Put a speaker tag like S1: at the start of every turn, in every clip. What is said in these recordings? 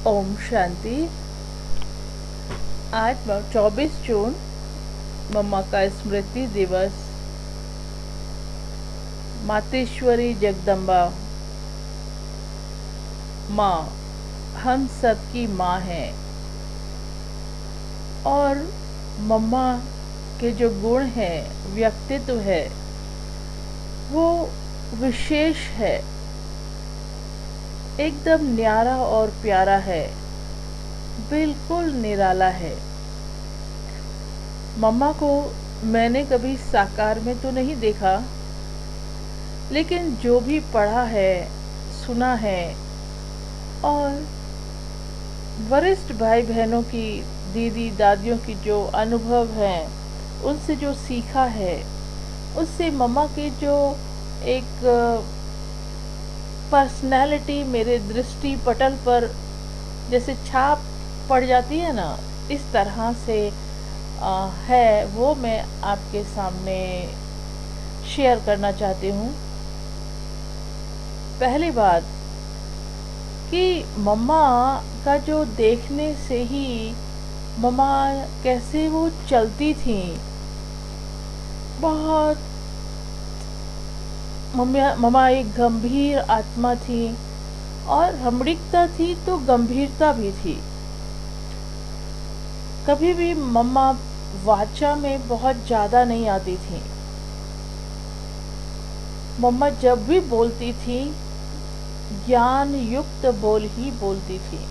S1: ओम शांति। आज 24 जून मम्मा का स्मृति दिवस। मातेश्वरी जगदम्बा माँ हम सबकी माँ हैं और मम्मा के जो गुण हैं, व्यक्तित्व है, वो विशेष है, एकदम न्यारा और प्यारा है, बिल्कुल निराला है। मम्मा को मैंने कभी साकार में तो नहीं देखा, लेकिन जो भी पढ़ा है, सुना है और वरिष्ठ भाई बहनों की, दीदी दादियों की जो अनुभव हैं, उनसे जो सीखा है, उससे मम्मा की जो एक पर्सनैलिटी मेरे दृष्टि पटल पर जैसे छाप पड़ जाती है ना, इस तरह से है, वो मैं आपके सामने शेयर करना चाहती हूँ। पहली बात कि मम्मा का जो देखने से ही मम्मा कैसे वो चलती थी, बहुत मम्मा एक गंभीर आत्मा थी और रमणीकता थी तो गंभीरता भी थी। कभी भी मम्मा वाचा में बहुत ज़्यादा नहीं आती थी। मम्मा जब भी बोलती थी, ज्ञान युक्त बोल ही बोलती थी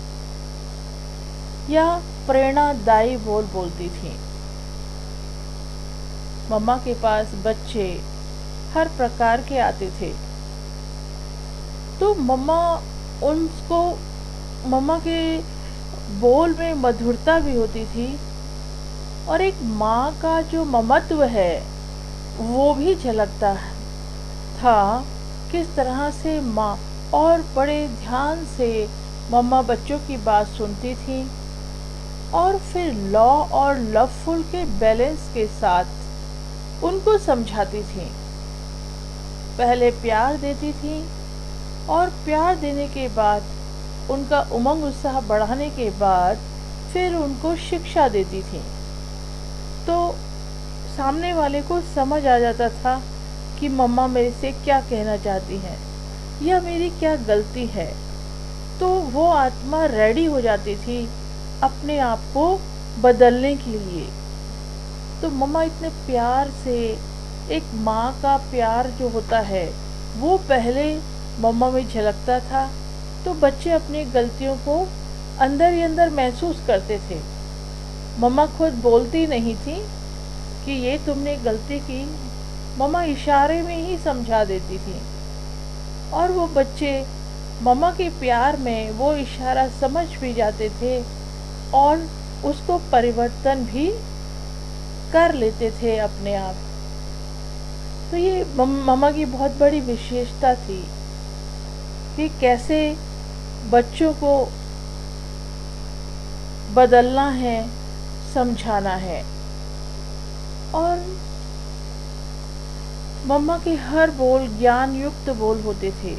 S1: या प्रेरणादायी बोल बोलती थी। मम्मा के पास बच्चे हर प्रकार के आते थे, तो मम्मा के बोल में मधुरता भी होती थी और एक माँ का जो ममत्व है वो भी झलकता था। किस तरह से माँ और बड़े ध्यान से मम्मा बच्चों की बात सुनती थी और फिर लॉ और लवफुल के बैलेंस के साथ उनको समझाती थी। पहले प्यार देती थी और प्यार देने के बाद उनका उमंग उत्साह बढ़ाने के बाद फिर उनको शिक्षा देती थी, तो सामने वाले को समझ आ जाता था कि मम्मा मेरे से क्या कहना चाहती हैं या मेरी क्या गलती है। तो वो आत्मा रेडी हो जाती थी अपने आप को बदलने के लिए। तो मम्मा इतने प्यार से, एक माँ का प्यार जो होता है वो पहले मम्मा में झलकता था, तो बच्चे अपनी गलतियों को अंदर ही अंदर महसूस करते थे। मम्मा खुद बोलती नहीं थी कि ये तुमने गलती की, मम्मा इशारे में ही समझा देती थी और वो बच्चे मम्मा के प्यार में वो इशारा समझ भी जाते थे और उसको परिवर्तन भी कर लेते थे अपने आप। तो ये मम्मा की बहुत बड़ी विशेषता थी कि कैसे बच्चों को बदलना है, समझाना है। और मम्मा के हर बोल ज्ञान युक्त बोल होते थे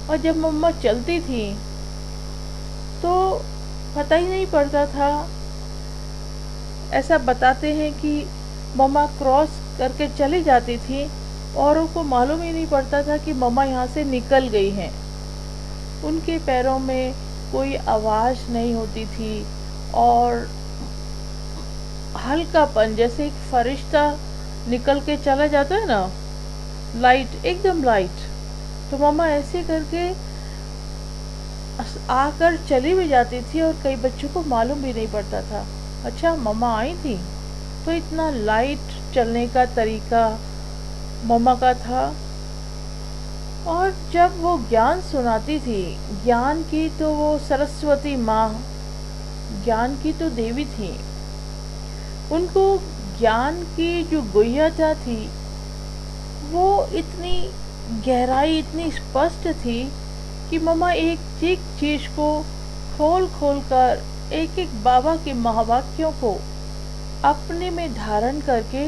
S1: और जब मम्मा चलती थी तो पता ही नहीं पड़ता था। ऐसा बताते हैं कि मम्मा क्रॉस करके चली जाती थी, औरों को मालूम ही नहीं पड़ता था कि मम्मा यहाँ से निकल गई हैं। उनके पैरों में कोई आवाज़ नहीं होती थी और हल्कापन, जैसे एक फरिश्ता निकल के चला जाता है ना, लाइट, एकदम लाइट। तो मम्मा ऐसे करके आकर चली भी जाती थी और कई बच्चों को मालूम भी नहीं पड़ता था, अच्छा मम्मा आई थी। तो इतना लाइट चलने का तरीका मम्मा का था। और जब वो ज्ञान सुनाती थी, ज्ञान की तो वो सरस्वती माँ, ज्ञान की तो देवी थी। उनको ज्ञान की जो गुह्यता थी वो इतनी गहराई, इतनी स्पष्ट थी कि मम्मा एक एक चीज़ को खोल खोल कर, एक एक बाबा के महावाक्यों को अपने में धारण करके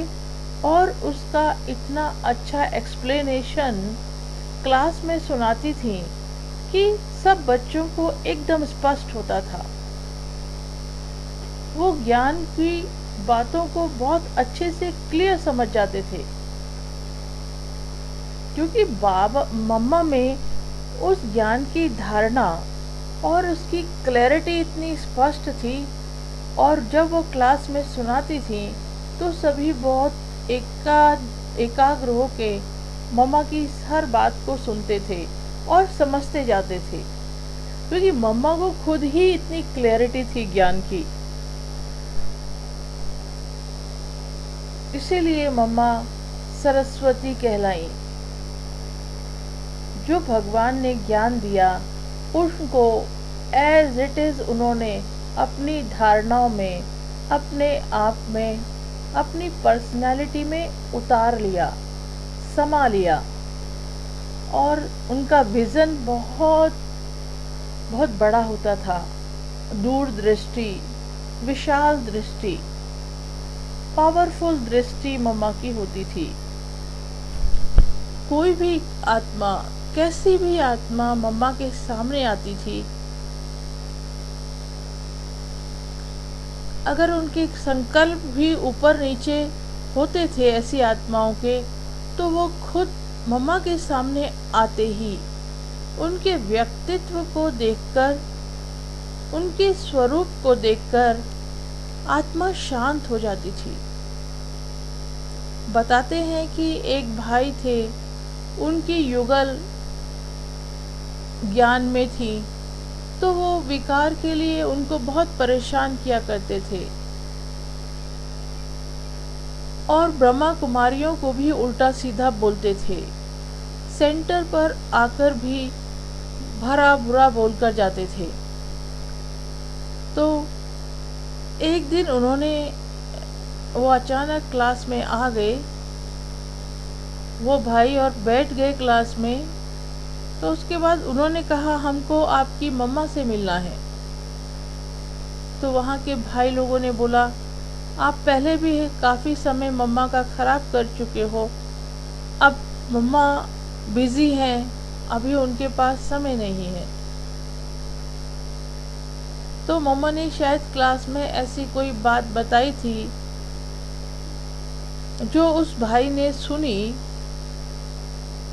S1: और उसका इतना अच्छा एक्सप्लेनेशन क्लास में सुनाती थी कि सब बच्चों को एकदम स्पष्ट होता था। वो ज्ञान की बातों को बहुत अच्छे से क्लियर समझ जाते थे, क्योंकि बाबा मम्मा में उस ज्ञान की धारणा और उसकी क्लैरिटी इतनी स्पष्ट थी। और जब वो क्लास में सुनाती थी तो सभी बहुत एकाग्र होके मम्मा की हर बात को सुनते थे और समझते जाते थे, क्योंकि मम्मा को खुद ही इतनी क्लैरिटी थी ज्ञान की। इसीलिए मम्मा सरस्वती कहलाई। जो भगवान ने ज्ञान दिया उनको एज इट इज उन्होंने अपनी धारणाओं में, अपने आप में, अपनी पर्सनालिटी में उतार लिया, समा लिया। और उनका विज़न बहुत बहुत बड़ा होता था, दूरदृष्टि, विशाल दृष्टि, पावरफुल दृष्टि मम्मा की होती थी। कोई भी आत्मा, कैसी भी आत्मा मम्मा के सामने आती थी, अगर उनके संकल्प भी ऊपर नीचे होते थे ऐसी आत्माओं के, तो वो खुद मम्मा के सामने आते ही उनके व्यक्तित्व को देखकर, उनके स्वरूप को देखकर आत्मा शांत हो जाती थी। बताते हैं कि एक भाई थे, उनकी युगल ज्ञान में थी, तो वो विकार के लिए उनको बहुत परेशान किया करते थे और ब्रह्मा कुमारियों को भी उल्टा सीधा बोलते थे। सेंटर पर आकर भी भरा बुरा बोलकर जाते थे। तो एक दिन वो अचानक क्लास में आ गए, वो भाई, और बैठ गए क्लास में। तो उसके बाद उन्होंने कहा, हमको आपकी मम्मा से मिलना है। तो वहाँ के भाई लोगों ने बोला, आप पहले भी काफ़ी समय मम्मा का ख़राब कर चुके हो, अब मम्मा बिज़ी हैं, अभी उनके पास समय नहीं है। तो मम्मा ने शायद क्लास में ऐसी कोई बात बताई थी जो उस भाई ने सुनी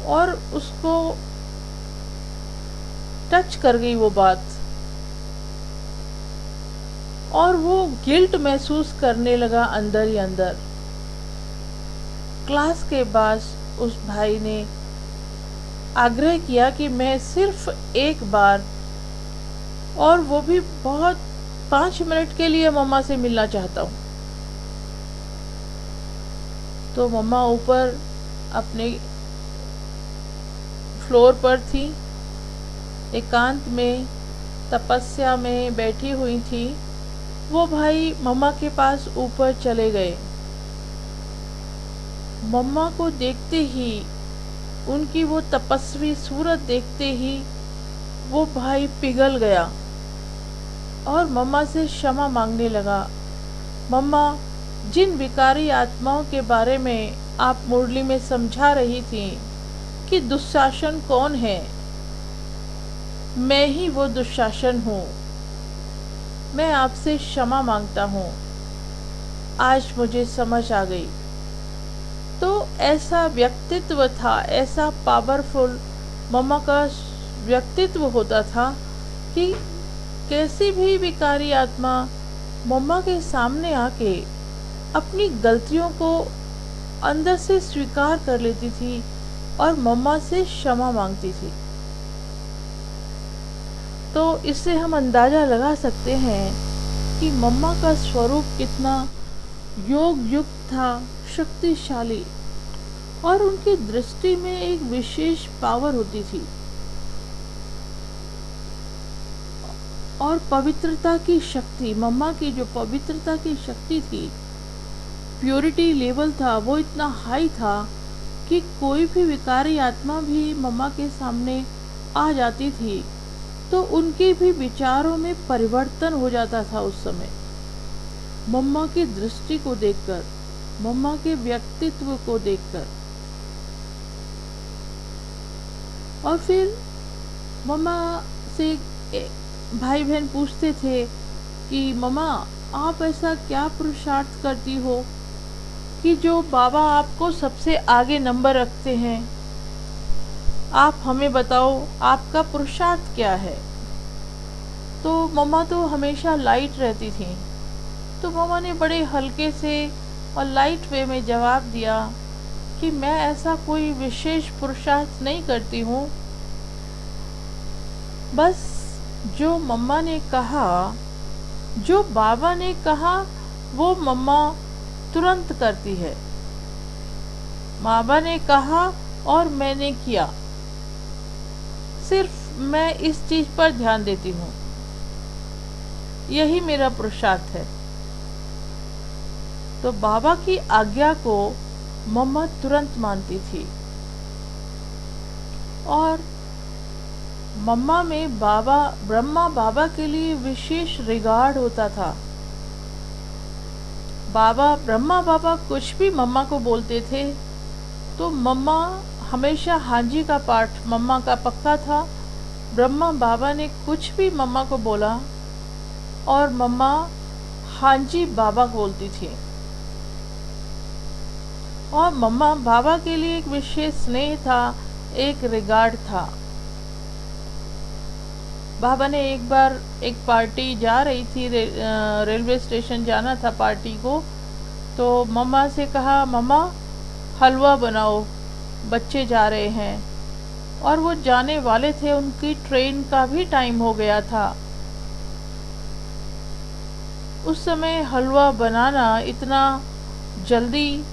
S1: और उसको टच कर गई वो बात, और वो गिल्ट महसूस करने लगा अंदर ही अंदर। क्लास के बाद उस भाई ने आग्रह किया कि मैं सिर्फ एक बार, और वो भी बहुत 5 मिनट के लिए मम्मा से मिलना चाहता हूँ। तो मम्मा ऊपर अपने फ्लोर पर थी, एकांत में तपस्या में बैठी हुई थी। वो भाई मम्मा के पास ऊपर चले गए। मम्मा को देखते ही, उनकी वो तपस्वी सूरत देखते ही वो भाई पिघल गया और मम्मा से क्षमा मांगने लगा। मम्मा, जिन विकारी आत्माओं के बारे में आप मुरली में समझा रही थी कि दुशासन कौन है, मैं ही वो दुशासन हूँ। मैं आपसे क्षमा मांगता हूँ, आज मुझे समझ आ गई। तो ऐसा व्यक्तित्व था, ऐसा पावरफुल मम्मा का व्यक्तित्व होता था कि कैसी भी विकारी आत्मा मम्मा के सामने आके अपनी गलतियों को अंदर से स्वीकार कर लेती थी और मम्मा से क्षमा मांगती थी। तो इससे हम अंदाज़ा लगा सकते हैं कि मम्मा का स्वरूप कितना योग युक्त था, शक्तिशाली, और उनकी दृष्टि में एक विशेष पावर होती थी। और पवित्रता की शक्ति, मम्मा की जो पवित्रता की शक्ति थी, प्योरिटी लेवल था, वो इतना हाई था कि कोई भी विकारी आत्मा भी मम्मा के सामने आ जाती थी तो उनके भी विचारों में परिवर्तन हो जाता था उस समय, मम्मा की दृष्टि को देखकर, मम्मा के व्यक्तित्व को देखकर। और फिर मम्मा से भाई बहन पूछते थे कि मम्मा आप ऐसा क्या पुरुषार्थ करती हो कि जो बाबा आपको सबसे आगे नंबर रखते हैं, आप हमें बताओ आपका पुरुषार्थ क्या है। तो मम्मा तो हमेशा लाइट रहती थी। तो मम्मा ने बड़े हल्के से और लाइट वे में जवाब दिया कि मैं ऐसा कोई विशेष पुरुषार्थ नहीं करती हूँ, बस जो मम्मा ने कहा, जो बाबा ने कहा, वो मम्मा तुरंत करती है। बाबा ने कहा और मैंने किया, सिर्फ मैं इस चीज पर ध्यान देती हूँ, यही मेरा पुरुषार्थ है। तो बाबा की आज्ञा को मम्मा तुरंत मानती थी और मम्मा में बाबा ब्रह्मा बाबा के लिए विशेष रिगार्ड होता था। बाबा ब्रह्मा बाबा कुछ भी मम्मा को बोलते थे तो मम्मा हमेशा हाँ जी का पाठ मम्मा का पक्का था। ब्रह्मा बाबा ने कुछ भी मम्मा को बोला और मम्मा हाँ जी बाबा बोलती थी। और मम्मा बाबा के लिए एक विशेष स्नेह था, एक रिगार्ड था। बाबा ने एक बार एक पार्टी जा रही थी, रेलवे स्टेशन जाना था पार्टी को, तो मम्मा से कहा मम्मा हलवा बनाओ, बच्चे जा रहे हैं। और वो जाने वाले थे, उनकी ट्रेन का भी टाइम हो गया था। उस समय हलवा बनाना इतना जल्दी,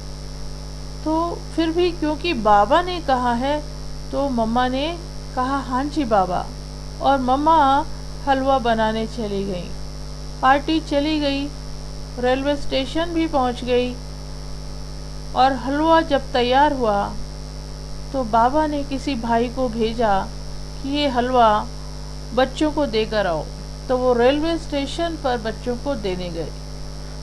S1: तो फिर भी क्योंकि बाबा ने कहा है तो मम्मा ने कहा हाँ जी बाबा, और मम्मा हलवा बनाने चली गई। पार्टी चली गई, रेलवे स्टेशन भी पहुंच गई और हलवा जब तैयार हुआ तो बाबा ने किसी भाई को भेजा कि ये हलवा बच्चों को देकर आओ। तो वो रेलवे स्टेशन पर बच्चों को देने गए।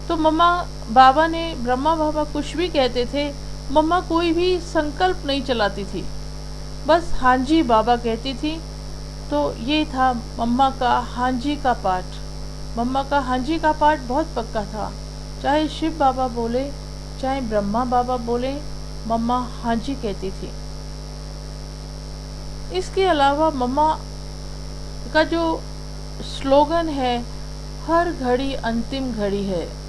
S1: तो मम्मा बाबा ने ब्रह्मा बाबा कुछ भी कहते थे, मम्मा कोई भी संकल्प नहीं चलाती थी, बस हाँ जी बाबा कहती थी। तो ये था मम्मा का हाँ जी का पाठ। मम्मा का हाँ जी का पाठ बहुत पक्का था, चाहे शिव बाबा बोले चाहे ब्रह्मा बाबा बोले, मम्मा हाँ जी कहती थी। इसके अलावा मम्मा का जो स्लोगन है, हर घड़ी अंतिम घड़ी है,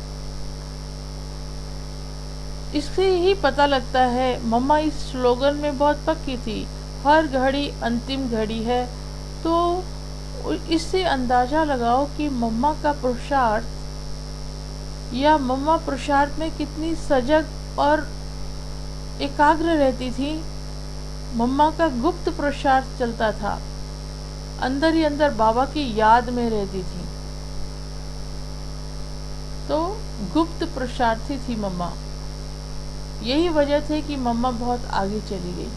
S1: इससे ही पता लगता है मम्मा इस स्लोगन में बहुत पक्की थी, हर घड़ी अंतिम घड़ी है। तो इससे अंदाजा लगाओ कि मम्मा का पुरुषार्थ या मम्मा पुरुषार्थ में कितनी सजग और एकाग्र रहती थी। मम्मा का गुप्त पुरुषार्थ चलता था, अंदर ही अंदर बाबा की याद में रहती थी। तो गुप्त पुरुषार्थी थी मम्मा, यही वजह थी कि मम्मा बहुत आगे चली गई।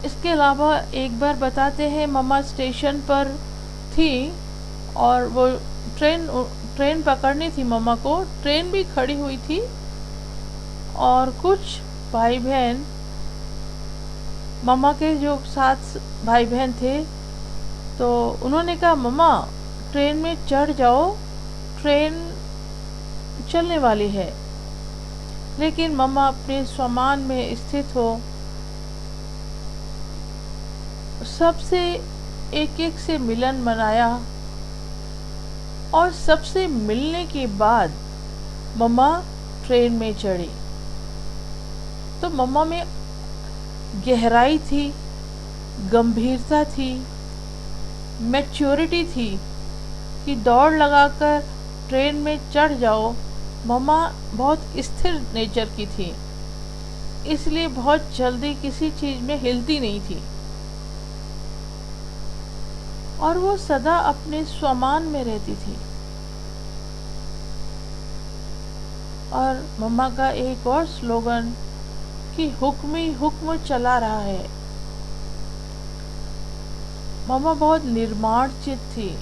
S1: इसके अलावा एक बार बताते हैं, मम्मा स्टेशन पर थी और वो ट्रेन पकड़नी थी मम्मा को। ट्रेन भी खड़ी हुई थी और कुछ भाई बहन, मम्मा के जो साथ भाई बहन थे, तो उन्होंने कहा मम्मा ट्रेन में चढ़ जाओ, ट्रेन चलने वाली है। लेकिन मम्मा अपने स्वमान में स्थित हो, सबसे एक एक से मिलन मनाया और सबसे मिलने के बाद मम्मा ट्रेन में चढ़ी। तो मम्मा में गहराई थी, गंभीरता थी, मैच्योरिटी थी कि दौड़ लगाकर ट्रेन में चढ़ जाओ। मम्मा बहुत स्थिर नेचर की थी, इसलिए बहुत जल्दी किसी चीज़ में हिलती नहीं थी और वो सदा अपने स्वमान में रहती थी। और मम्मा का एक और स्लोगन कि हुक्म ही हुक्म चला रहा है। मम्मा बहुत निर्माण चित्त थी,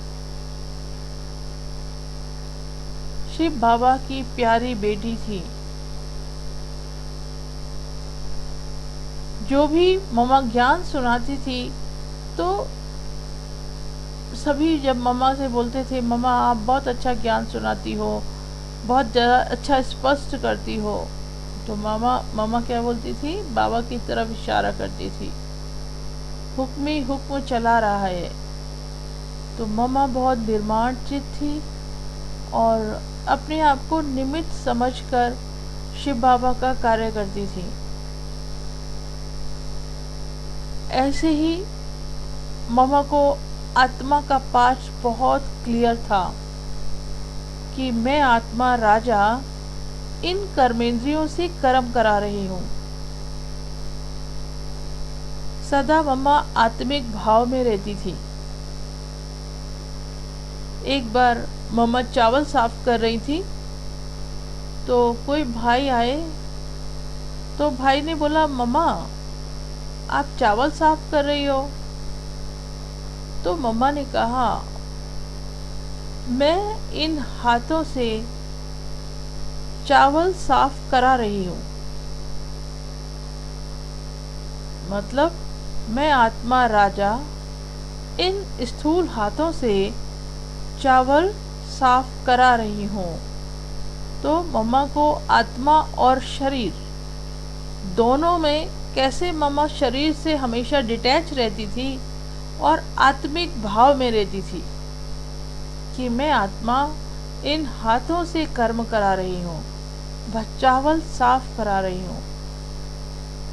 S1: शिव बाबा की प्यारी बेटी थी, जो भी मम्मा ज्ञान सुनाती थी, तो सभी जब मम्मा से बोलते थे, मम्मा आप बहुत अच्छा ज्ञान सुनाती हो, बहुत अच्छा स्पष्ट करती हो, तो मामा मम्मा क्या बोलती थी, बाबा की तरफ इशारा करती थी, हुक्म ही हुक्म चला रहा है। तो मम्मा बहुत निर्माण चित थी और अपने आप को निमित्त समझकर शिव बाबा का कार्य करती थी। ऐसे ही मम्मा को आत्मा का पाठ बहुत क्लियर था कि मैं आत्मा राजा इन कर्मेंद्रियों से कर्म करा रही हूँ। सदा मम्मा आत्मिक भाव में रहती थी। एक बार मम्मा चावल साफ कर रही थी, तो कोई भाई आए, तो भाई ने बोला, मम्मा आप चावल साफ कर रही हो? तो मम्मा ने कहा, मैं इन हाथों से चावल साफ करा रही हूँ। मतलब मैं आत्मा राजा इन स्थूल हाथों से चावल साफ करा रही हूँ। तो मम्मा को आत्मा और शरीर दोनों में कैसे मम्मा शरीर से हमेशा डिटैच रहती थी और आत्मिक भाव में रहती थी कि मैं आत्मा इन हाथों से कर्म करा रही हूँ, चावल साफ करा रही हूँ।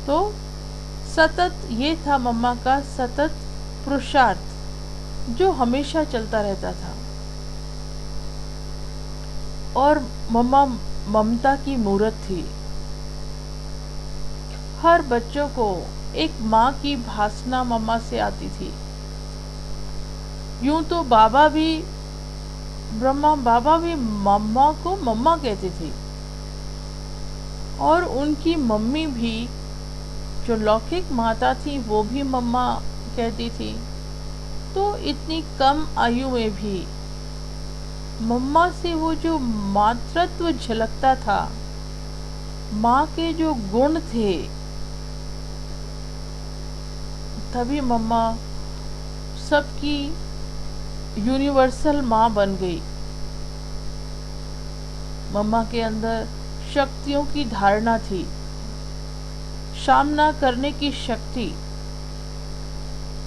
S1: तो सतत ये था मम्मा का सतत पुरुषार्थ जो हमेशा चलता रहता था। और मम्मा ममता की मूर्त थी। हर बच्चों को एक माँ की भासना मम्मा से आती थी। यूं तो ब्रह्मा बाबा भी मम्मा को मम्मा कहती थी, और उनकी मम्मी भी जो लौकिक माता थी वो भी मम्मा कहती थी। तो इतनी कम आयु में भी मम्मा से वो जो मातृत्व झलकता था, माँ के जो गुण थे, तभी मम्मा सबकी यूनिवर्सल माँ बन गई। मम्मा के अंदर शक्तियों की धारणा थी, सामना करने की शक्ति,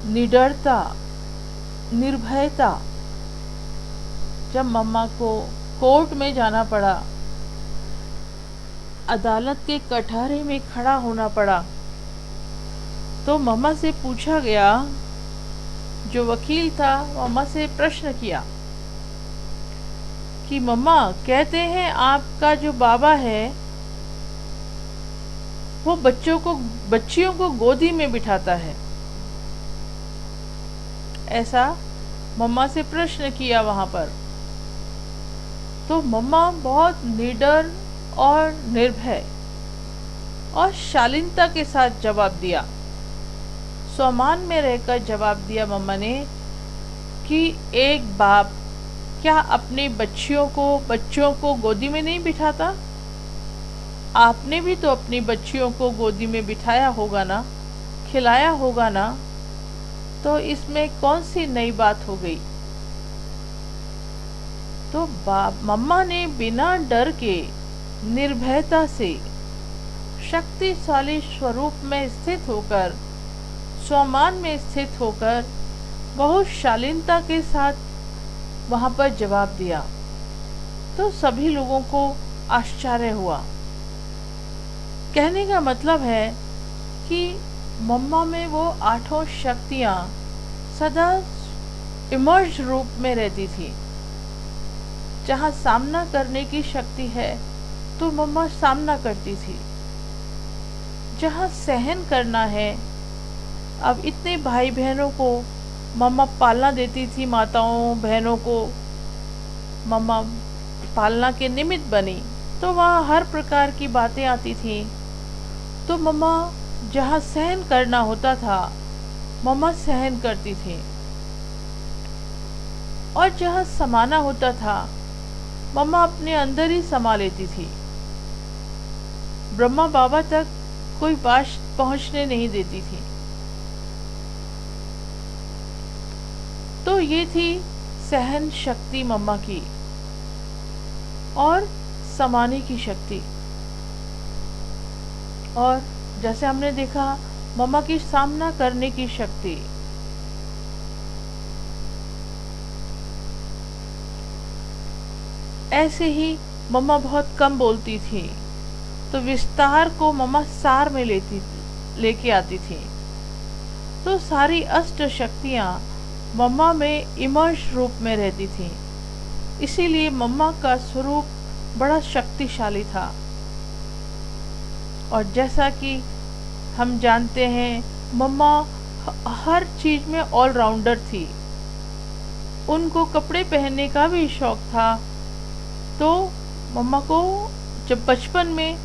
S1: निडरता, निर्भयता। जब मम्मा को कोर्ट में जाना पड़ा, अदालत के कटहरे में खड़ा होना पड़ा, तो मम्मा से पूछा गया, जो वकील था मम्मा से प्रश्न किया कि मम्मा कहते हैं आपका जो बाबा है वो बच्चियों को गोदी में बिठाता है। ऐसा मम्मा से प्रश्न किया वहां पर। तो मम्मा बहुत निडर और निर्भय और शालीनता के साथ जवाब दिया, सम्मान में रहकर जवाब दिया मम्मा ने कि एक बाप क्या अपने बच्चों को गोदी में नहीं बिठाता? आपने भी तो अपनी बच्चियों को गोदी में बिठाया होगा ना, खिलाया होगा ना, तो इसमें कौन सी नई बात हो गई? तो मम्मा ने बिना डर के निर्भयता से शक्तिशाली स्वरूप में स्थित होकर, सम्मान में स्थित होकर, बहुत शालीनता के साथ वहां पर जवाब दिया। तो सभी लोगों को आश्चर्य हुआ। कहने का मतलब है कि मम्मा में वो आठों शक्तियां सदा इमर्ज रूप में रहती थी। जहाँ सामना करने की शक्ति है तो मम्मा सामना करती थी। जहाँ सहन करना है, अब इतने भाई बहनों को मम्मा पालना देती थी, माताओं बहनों को मम्मा पालना के निमित्त बनी, तो वहाँ हर प्रकार की बातें आती थी। तो मम्मा जहाँ सहन करना होता था मम्मा सहन करती थी, और जहाँ समाना होता था मम्मा अपने अंदर ही समा लेती थी। ब्रह्मा बाबा तक कोई पास पहुंचने नहीं देती थी। तो ये थी सहन शक्ति मम्मा की और समाने की शक्ति। और जैसे हमने देखा मम्मा की सामना करने की शक्ति। ऐसे ही मम्मा बहुत कम बोलती थी, तो विस्तार को मम्मा सार में लेके आती थी। तो सारी अष्ट शक्तियाँ मम्मा में इमर्श रूप में रहती थी। इसीलिए मम्मा का स्वरूप बड़ा शक्तिशाली था। और जैसा कि हम जानते हैं, मम्मा हर चीज में ऑलराउंडर थी। उनको कपड़े पहनने का भी शौक था। तो मम्मा को जब बचपन में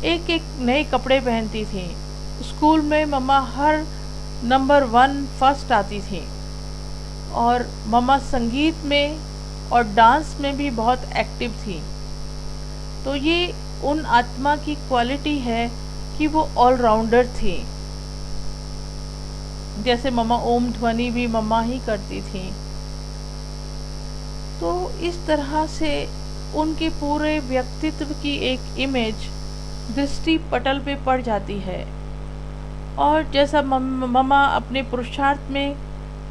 S1: एक एक नए कपड़े पहनती थी। स्कूल में मम्मा हर नंबर 1 फर्स्ट आती थी। और मम्मा संगीत में और डांस में भी बहुत एक्टिव थी। तो ये उन आत्मा की क्वालिटी है कि वो ऑलराउंडर थी। जैसे मम्मा ओम ध्वनि भी मम्मा ही करती थी। तो इस तरह से उनके पूरे व्यक्तित्व की एक इमेज दृष्टि पटल पे पड़ जाती है। और जैसा मम्मा अपने पुरुषार्थ में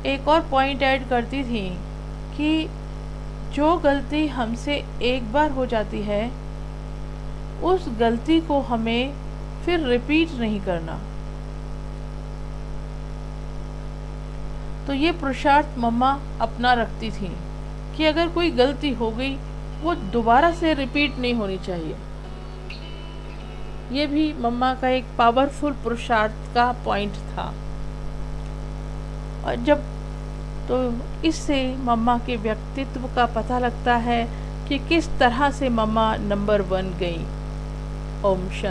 S1: एक और पॉइंट ऐड करती थी कि जो गलती हमसे एक बार हो जाती है, उस गलती को हमें फिर रिपीट नहीं करना। तो ये पुरुषार्थ मम्मा अपना रखती थी कि अगर कोई गलती हो गई, वो दोबारा से रिपीट नहीं होनी चाहिए। ये भी मम्मा का एक पावरफुल पुरुषार्थ का पॉइंट था। और जब तो इससे मम्मा के व्यक्तित्व का पता लगता है कि किस तरह से मम्मा नंबर 1 गई। ओम शांति।